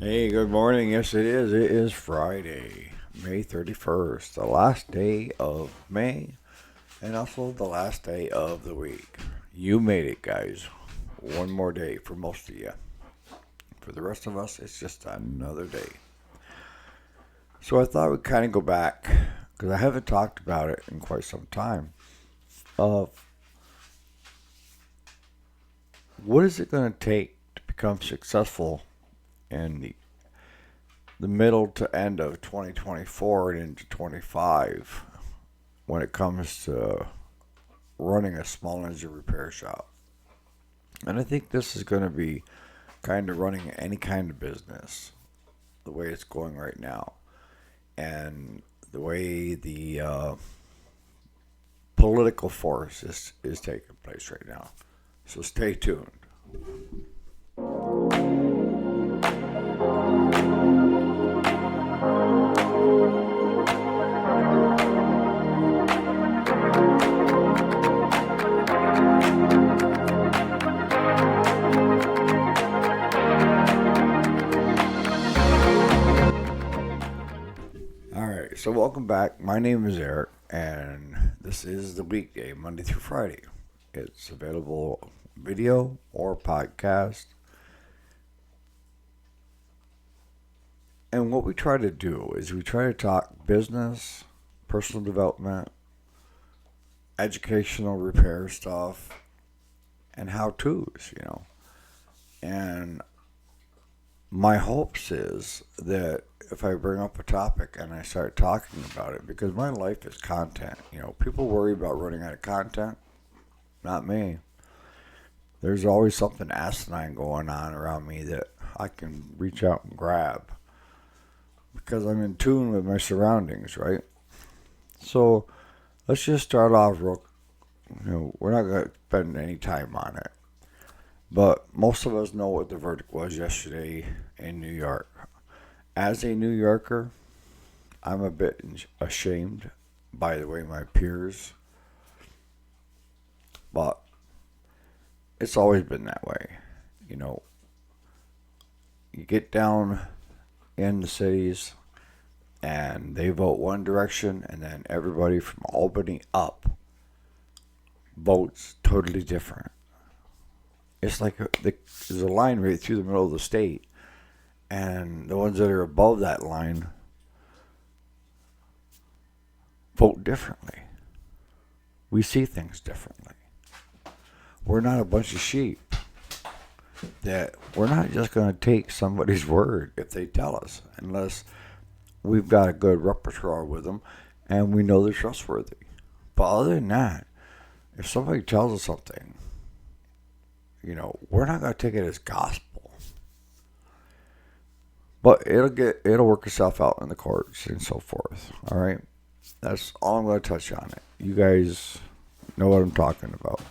Hey, good morning. Yes, it is. It is Friday, May 31st, the last day of May, and also the last day of the week. You made it, guys. One more day for most of you. For the rest of us, it's just another day. So I thought we'd kind of go back, because I haven't talked about it in quite some time, of what is it going to take to become successful in the middle to end of 2024 and into 25 when it comes to running a small engine repair shop. And I think this is going to be kind of running any kind of business the way it's going right now and the way the political force is taking place right now. So stay tuned. All right, so welcome back. My name is Eric, and this is the weekday, Monday through Friday. It's available video or podcast. And what we try to do is we try to talk business, personal development, educational repair stuff, and how to's. And my hopes is that if I bring up a topic and I start talking about it, because my life is content. People worry about running out of content. Not me. There's always something asinine going on around me that I can reach out and grab because I'm in tune with my surroundings, right? So let's just start off real. We're not going to spend any time on it, but most of us know what the verdict was yesterday in New York. As a New Yorker, I'm a bit ashamed by the way my peers, but it's always been that way. You know, you get down in the cities and they vote one direction, and then everybody from Albany up votes totally different. It's like there's a line right through the middle of the state, and the ones that are above that line vote differently. We see things differently. We're not a bunch of sheep. That we're not just going to take somebody's word if they tell us, unless we've got a good repertoire with them and we know they're trustworthy. But other than that, if somebody tells us something, we're not going to take it as gospel. But it'll work itself out in the courts and so forth. All right, that's all I'm going to touch on it. You guys know what I'm talking about.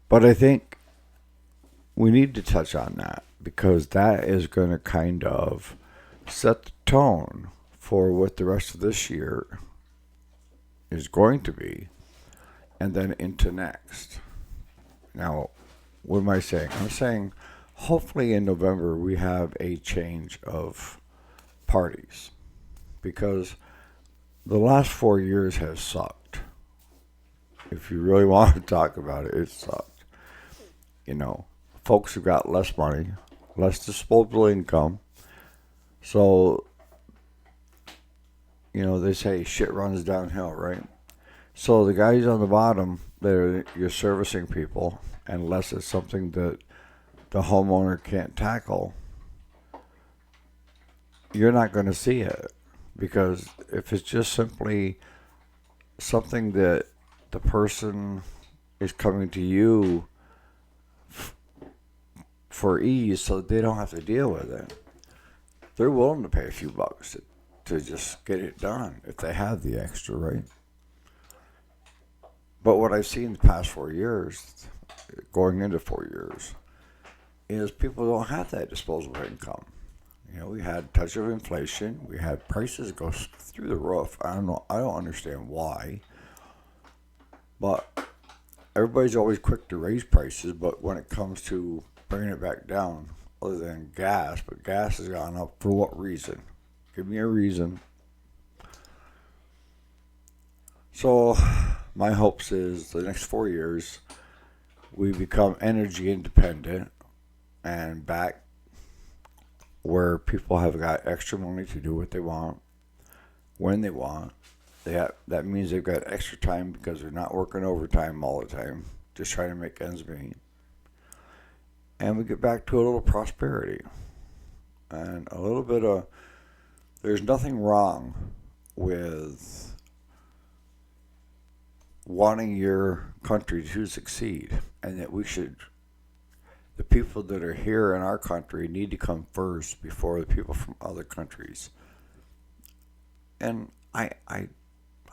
But I think we need to touch on that because that is going to kind of set the tone for what the rest of this year is going to be and then into next. Now, what am I saying? I'm saying hopefully in November we have a change of parties because the last 4 years has sucked. If you really want to talk about it, it sucked. Folks who got less money, less disposable income. So, they say shit runs downhill, right? So the guys on the bottom, you're servicing people, unless it's something that the homeowner can't tackle, you're not going to see it. Because if it's just simply something that the person is coming to you for ease so they don't have to deal with it, they're willing to pay a few bucks to just get it done if they have the extra, right? But what I've seen the past 4 years, going into 4 years, is people don't have that disposable income. We had a touch of inflation. We had prices go through the roof. I don't know. I don't understand why. But everybody's always quick to raise prices. But when it comes to bringing it back down other than gas, but gas has gone up for what reason? Give me a reason. So my hopes is the next 4 years we become energy independent and back where people have got extra money to do what they want when they want. That means they've got extra time because they're not working overtime all the time, just trying to make ends meet. And we get back to a little prosperity and a little bit of. There's nothing wrong with wanting your country to succeed, and that the people that are here in our country need to come first before the people from other countries. And I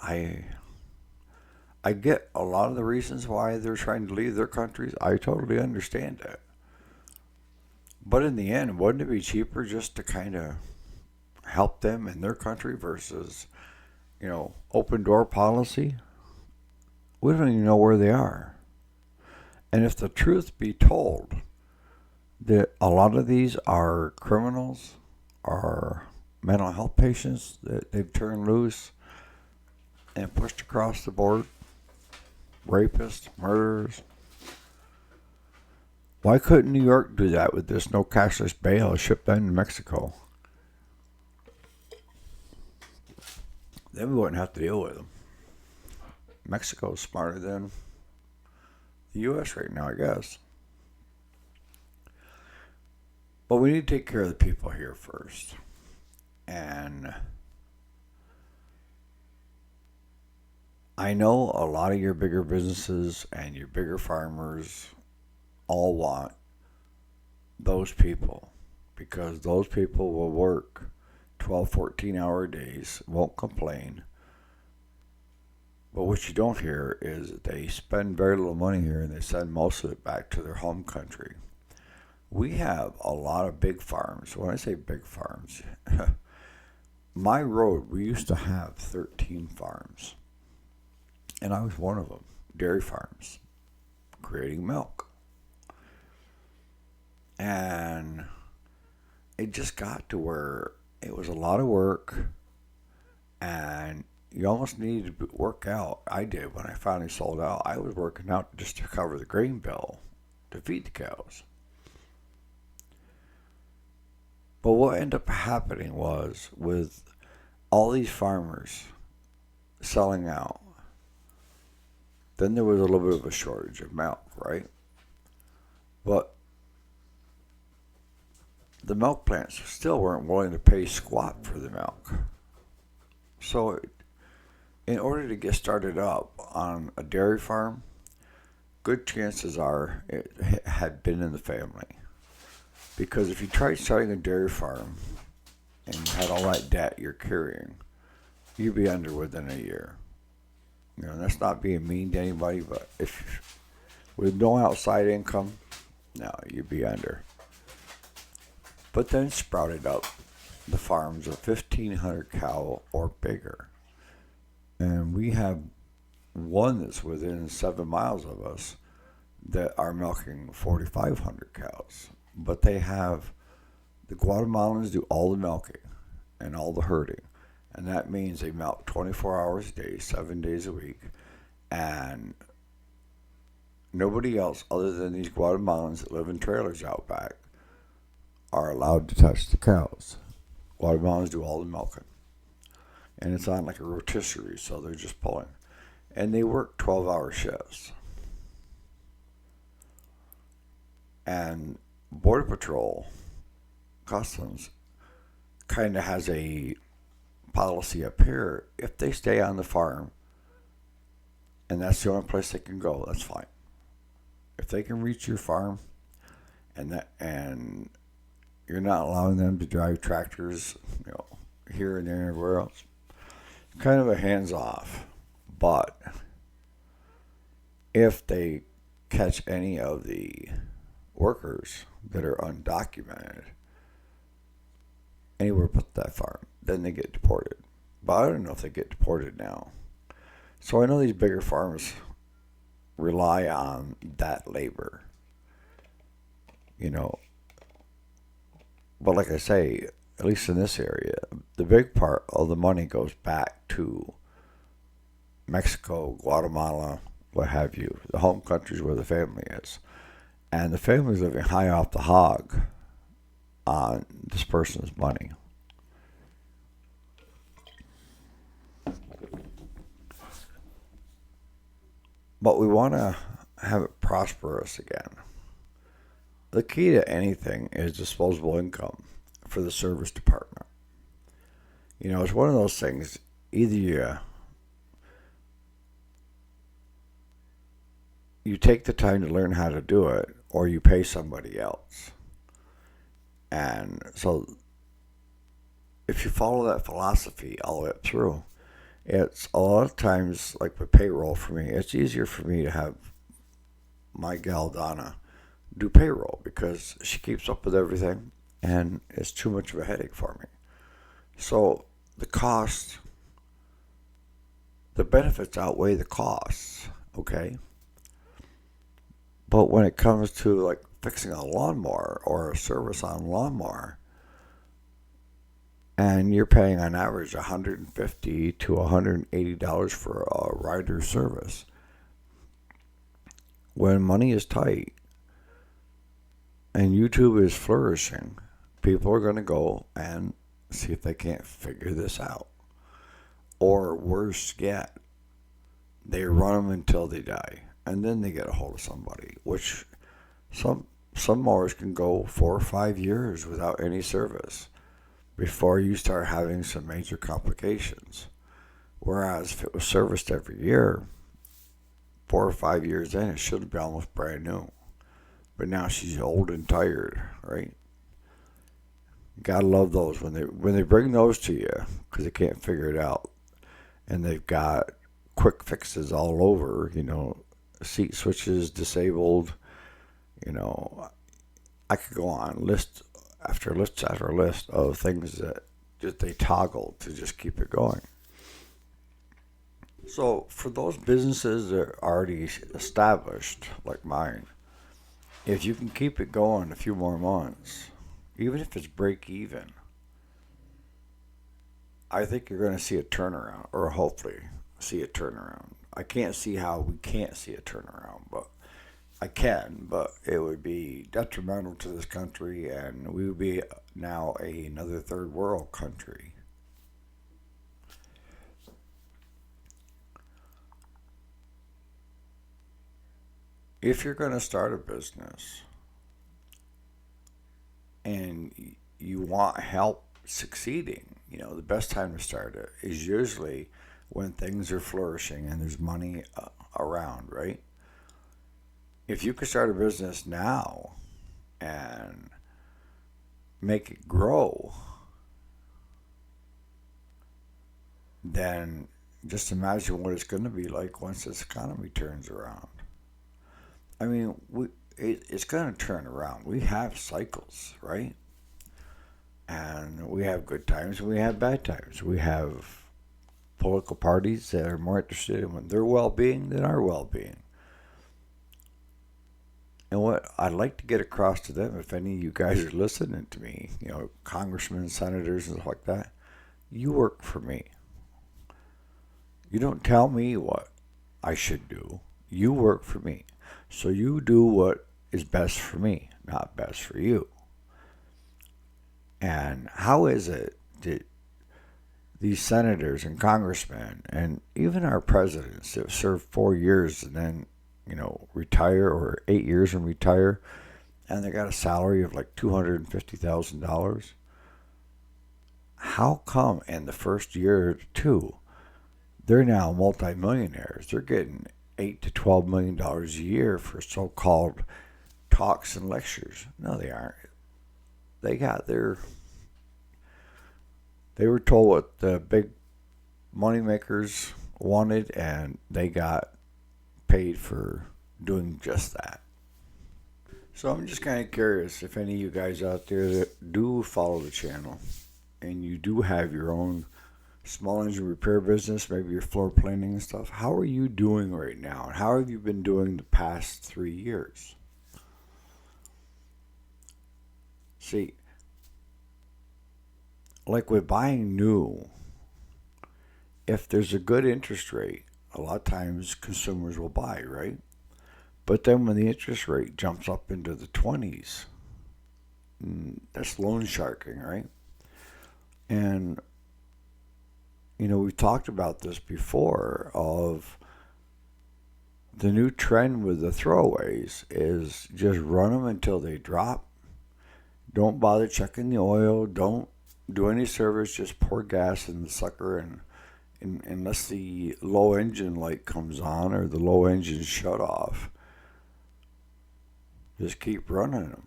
I get a lot of the reasons why they're trying to leave their countries. I totally understand that. But in the end, wouldn't it be cheaper just to kind of help them in their country versus, open door policy? We don't even know where they are. And if the truth be told, that a lot of these are criminals, are mental health patients that they've turned loose and pushed across the board, rapists, murderers. Why couldn't New York do that with this no cashless bail shipped down to Mexico? Then we wouldn't have to deal with them. Mexico's smarter than the U.S. right now, I guess. But we need to take care of the people here first. And I know a lot of your bigger businesses and your bigger farmers all want those people because those people will work 12, 14-hour days, won't complain. But what you don't hear is that they spend very little money here and they send most of it back to their home country. We have a lot of big farms. When I say big farms, my road, we used to have 13 farms. And I was one of them, dairy farms, creating milk. And it just got to where it was a lot of work and you almost needed to work out. I did when I finally sold out. I was working out just to cover the grain bill to feed the cows. But what ended up happening was with all these farmers selling out, then there was a little bit of a shortage of milk, right? But the milk plants still weren't willing to pay squat for the milk. So in order to get started up on a dairy farm, good chances are it had been in the family. Because if you tried starting a dairy farm and you had all that debt you're carrying, you'd be under within a year. That's not being mean to anybody, but if with no outside income, no, you'd be under. But then sprouted up the farms of 1,500 cow or bigger. And we have one that's within 7 miles of us that are milking 4,500 cows. But the Guatemalans do all the milking and all the herding. And that means they milk 24 hours a day, 7 days a week. And nobody else other than these Guatemalans that live in trailers out back are allowed to touch the cows. Guatemalans do all the milking. And it's on like a rotisserie, so they're just pulling. And they work 12-hour shifts. And Border Patrol, Customs, kind of has a policy up here. If they stay on the farm, and that's the only place they can go, that's fine. If they can reach your farm, and you're not allowing them to drive tractors, here and there and everywhere else, kind of a hands-off. But if they catch any of the workers that are undocumented anywhere but that farm, then they get deported. But I don't know if they get deported now. So I know these bigger farms rely on that labor. you know. But like I say, at least in this area, the big part of the money goes back to Mexico, Guatemala, what have you, the home countries where the family is. And the family's living high off the hog on this person's money. But we want to have it prosperous again. The key to anything is disposable income for the service department. It's one of those things, either you take the time to learn how to do it or you pay somebody else. And so if you follow that philosophy all the way up through, it's a lot of times, like with payroll for me, it's easier for me to have my gal Donna do payroll because she keeps up with everything and it's too much of a headache for me. So the cost, the benefits outweigh the costs, okay? But when it comes to like fixing a lawnmower or a service on a lawnmower, and you're paying on average $150 to $180 for a rider service, when money is tight and YouTube is flourishing, people are going to go and see if they can't figure this out. Or worse yet, they run them until they die, and then they get a hold of somebody, which some mowers can go 4 or 5 years without any service before you start having some major complications. Whereas if it was serviced every year, 4 or 5 years in, it should be almost brand new. But now she's old and tired, right? Gotta love those when they bring those to you because they can't figure it out, and they've got quick fixes all over. Seat switches disabled. I could go on list after list after list of things that just they toggle to just keep it going. So for those businesses that are already established, like mine, if you can keep it going a few more months, even if it's break even, I think you're going to see a turnaround, or hopefully see a turnaround. I can't see how we can't see a turnaround, but I can, but it would be detrimental to this country, and we would be now another third world country. If you're going to start a business and you want help succeeding, the best time to start it is usually when things are flourishing and there's money around, right? If you could start a business now and make it grow, then just imagine what it's going to be like once this economy turns around. I mean, it's going to turn around. We have cycles, right? And we have good times and we have bad times. We have political parties that are more interested in their well-being than our well-being. And what I'd like to get across to them, if any of you guys are listening to me, congressmen, senators, and stuff like that, you work for me. You don't tell me what I should do. You work for me. So you do what is best for me, not best for you. And how is it that these senators and congressmen and even our presidents that serve 4 years and then, retire, or 8 years and retire, and they got a salary of like $250,000? How come in the first year or two, they're now multimillionaires? They're getting $8 to $12 million a year for so-called talks and lectures. No, they aren't. They were told what the big moneymakers wanted, and they got paid for doing just that. So I'm just kind of curious if any of you guys out there that do follow the channel and you do have your own small engine repair business, maybe your floor planning and stuff, how are you doing right now? And how have you been doing the past 3 years? See, like with buying new, if there's a good interest rate, a lot of times consumers will buy, right? But then when the interest rate jumps up into the 20s, that's loan sharking, right? And, we've talked about this before of the new trend with the throwaways is just run them until they drop. Don't bother checking the oil. Don't do any service. Just pour gas in the sucker, and unless the low engine light comes on or the low engine shut off, just keep running them.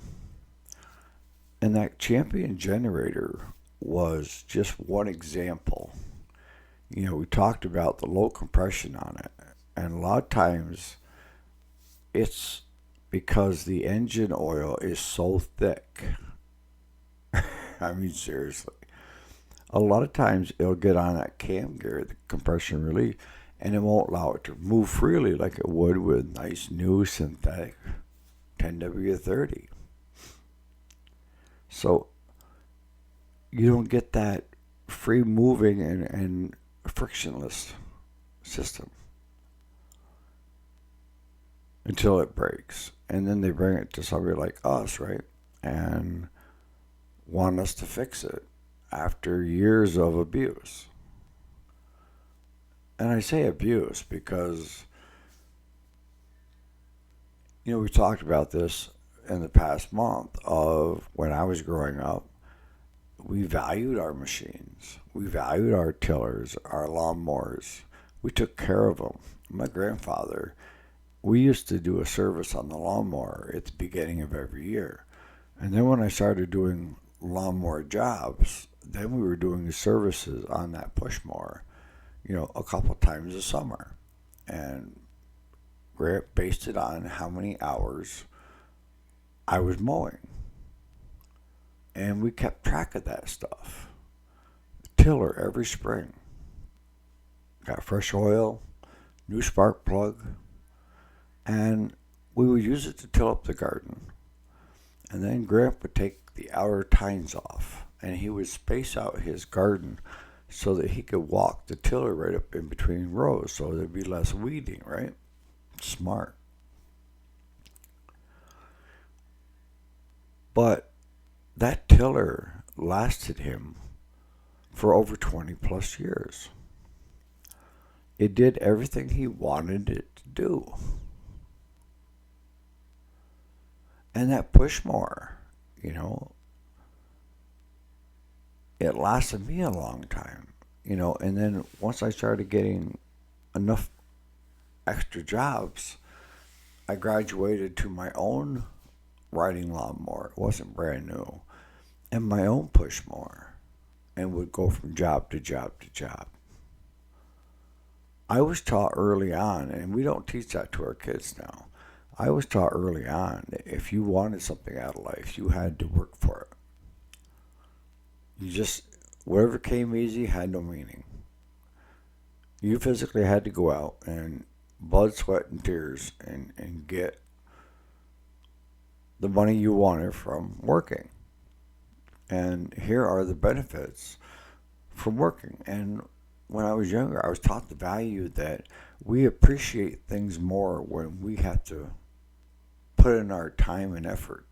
And that Champion generator was just one example. We talked about the low compression on it, and a lot of times it's because the engine oil is so thick. I mean, seriously. A lot of times it'll get on that cam gear, the compression relief, and it won't allow it to move freely like it would with nice new synthetic 10W30. So you don't get that free moving and frictionless system until it breaks. And then they bring it to somebody like us, right? And want us to fix it after years of abuse. And I say abuse because, we talked about this in the past month of when I was growing up. We valued our machines. We valued our tillers, our lawnmowers. We took care of them. My grandfather, we used to do a service on the lawnmower at the beginning of every year. And then when I started doing lawnmower jobs, then we were doing the services on that push mower, a couple times a summer. And based it on how many hours I was mowing. And we kept track of that stuff. Tiller every spring. Got fresh oil, new spark plug, and we would use it to till up the garden. And then Grandpa would take the outer tines off, and he would space out his garden so that he could walk the tiller right up in between rows so there'd be less weeding, right? Smart. But that tiller lasted him for over 20 plus years. It did everything he wanted it to do. And that push mower, it lasted me a long time, and then once I started getting enough extra jobs, I graduated to my own riding lawnmower. It wasn't brand new. And my own push mower, and would go from job to job to job. I was taught early on, and we don't teach that to our kids now. I was taught early on that if you wanted something out of life, you had to work for it. Whatever came easy had no meaning. You physically had to go out and blood, sweat, and tears and get the money you wanted from working. And here are the benefits from working. And when I was younger, I was taught the value that we appreciate things more when we have to put in our time and effort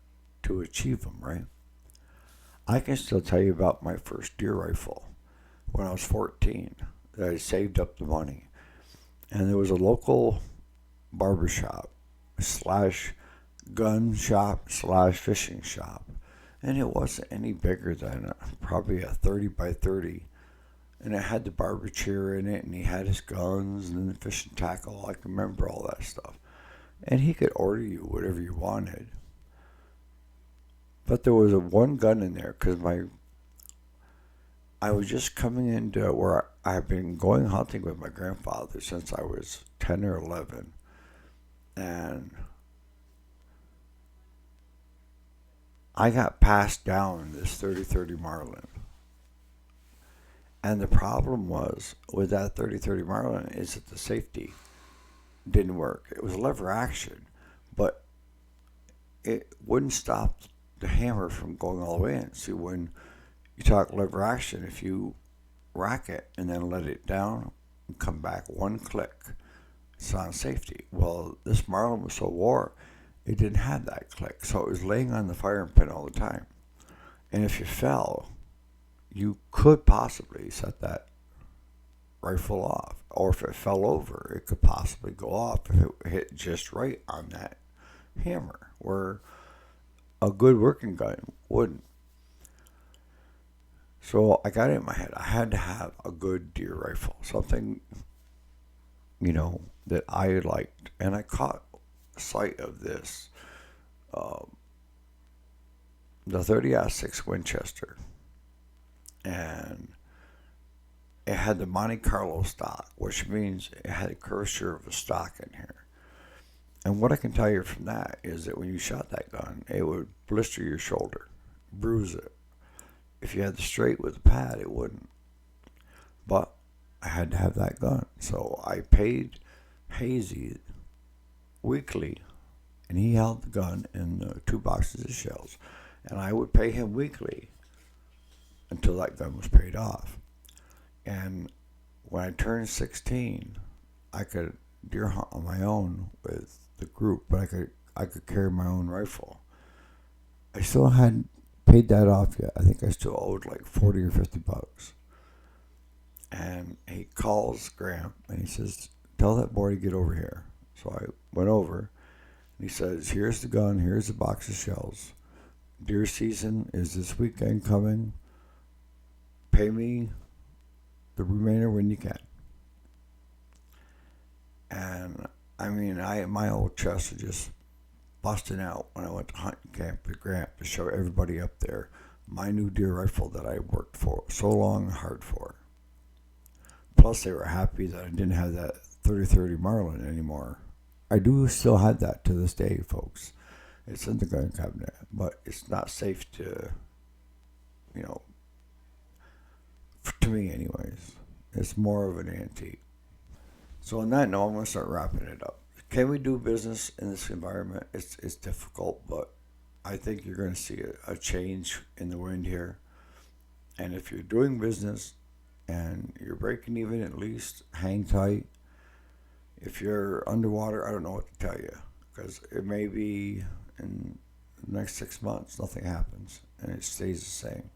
to achieve them, right? I can still tell you about my first deer rifle when I was 14, that I saved up the money. And there was a local barbershop slash gun shop slash fishing shop. And it wasn't any bigger than probably a 30 by 30. And it had the barber chair in it, and he had his guns and the fishing tackle. I can remember all that stuff. And he could order you whatever you wanted. But there was one gun in there because I was just coming into where I've been going hunting with my grandfather since I was 10 or 11. And I got passed down this 30-30 Marlin. And the problem was with that 30-30 Marlin is that the safety didn't work. It was lever action, but it wouldn't stop the hammer from going all the way in. See, when you talk lever action, if you rack it and then let it down and come back one click, it's on safety. Well, this Marlin was so wore, it didn't have that click, so it was laying on the firing pin all the time. And if you fell, you could possibly set that rifle off. Or if it fell over, it could possibly go off if it hit just right on that hammer, where a good working gun wouldn't. So I got it in my head. I had to have a good deer rifle, something, that I liked. And I caught sight of this, um, the 30-06 Winchester, and it had the Monte Carlo stock, which means it had a curvature of a stock in here. And what I can tell you from that is that when you shot that gun, it would blister your shoulder, bruise it. If you had the straight with the pad, it wouldn't. But I had to have that gun. So I paid Hazy weekly, and he held the gun in 2 boxes of shells. And I would pay him weekly until that gun was paid off. And when I turned 16, I could deer hunt on my own with the group, but I could carry my own rifle. I still hadn't paid that off yet. I think I still owed like 40 or 50 bucks. And he calls Graham and he says, "Tell that boy to get over here." So I went over and he says, "Here's the gun, here's the box of shells. Deer season is this weekend coming. Pay me the remainder when you can." And I mean, my old chest was just busting out when I went to hunting camp with Grant to show everybody up there my new deer rifle that I worked for so long and hard for. Plus, they were happy that I didn't have that 30-30 Marlin anymore. I do still have that to this day, folks. It's in the gun cabinet, but it's not safe to, to me anyways. It's more of an antique. So on that note, I'm going to start wrapping it up. Can we do business in this environment? It's difficult, but I think you're going to see a change in the wind here. And if you're doing business and you're breaking even, at least hang tight. If you're underwater, I don't know what to tell you, because it may be in the next 6 months nothing happens and it stays the same.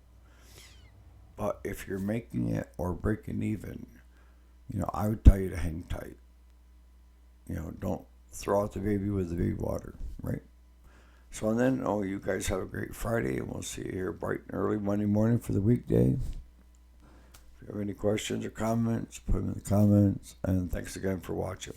But if you're making it or breaking even, I would tell you to hang tight. Don't throw out the baby with the baby water, right? So and then, you guys have a great Friday, and we'll see you here bright and early Monday morning for the weekday. If you have any questions or comments, put them in the comments, and thanks again for watching.